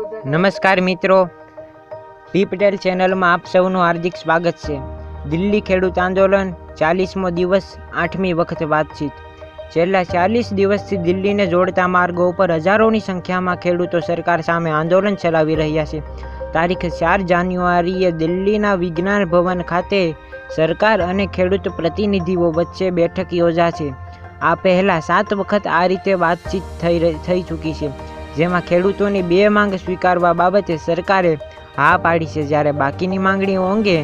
નમસ્કાર મિત્રો, પી પટેલ ચેનલમાં આપ સૌનું હાર્દિક સ્વાગત છે। દિલ્હી ખેડૂત આંદોલન 40મો દિવસ 8મી વખત વાતચીત। છેલ્લા 40 દિવસથી દિલ્હીને જોડતા માર્ગો ઉપર હજારોની સંખ્યામાં ખેડૂતો સરકાર સામે આંદોલન ચલાવી રહ્યા છે। તારીખ 4 જાન્યુઆરીએ દિલ્હીના વિજ્ઞાન ભવન ખાતે સરકાર અને ખેડૂત પ્રતિનિધિઓ વચ્ચે બેઠક યોજાશે। આ પહેલાં 7 વખત આ રીતે વાતચીત થઈ ચૂકી છે, જેમાં ખેડૂતોની 2 માંગ સ્વીકારવા બાબતે સરકારે હા પાડી છે, જ્યારે બાકીની માંગણીઓ અંગે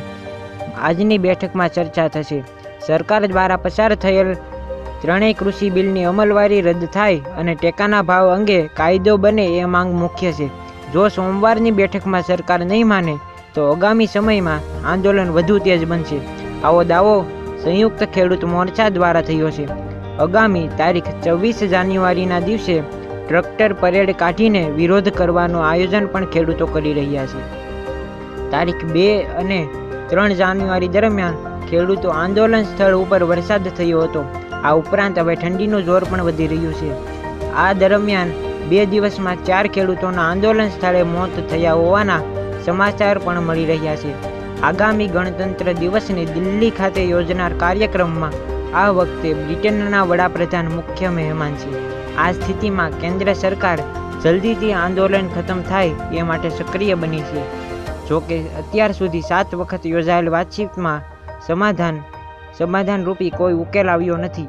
આજની બેઠકમાં ચર્ચા થશે। સરકાર દ્વારા પસાર થયેલ ત્રણેય કૃષિ બિલની અમલવારી રદ થાય અને ટેકાના ભાવ અંગે કાયદો બને એ માંગ મુખ્ય છે। જો સોમવારની બેઠકમાં સરકાર નહીં માને તો આગામી સમયમાં આંદોલન વધુ તેજ બનશે। આવો દાવો સંયુક્ત ખેડૂત મોરચા દ્વારા થયો છે। આગામી તારીખ 24 જાન્યુઆરીના દિવસે ટ્રેક્ટર પરેડ કાઢીને વિરોધ કરવાનું આયોજન પણ ખેડૂતો કરી રહ્યા છે। તારીખ 2 અને 3 જાન્યુઆરી દરમિયાન ખેડૂતો આંદોલન સ્થળ ઉપર વરસાદ થયો હતો। આ ઉપરાંત હવે ઠંડીનું જોર પણ વધી રહ્યું છે। આ દરમિયાન 2 દિવસમાં 4 ખેડૂતોના આંદોલન સ્થળે મોત થયા હોવાના સમાચાર પણ મળી રહ્યા છે। આગામી ગણતંત્ર દિવસની દિલ્હી ખાતે યોજનાર કાર્યક્રમમાં આ વખતે બ્રિટનના વડાપ્રધાન મુખ્ય મહેમાન છે। આ સ્થિતિમાં કેન્દ્ર સરકાર જલ્દીથી આંદોલન ખતમ થાય એ માટે સક્રિય બની છે। જોકે અત્યાર સુધી 7 વખત યોજાયેલ વાતચીતમાં સમાધાનરૂપી કોઈ ઉકેલ આવ્યો નથી।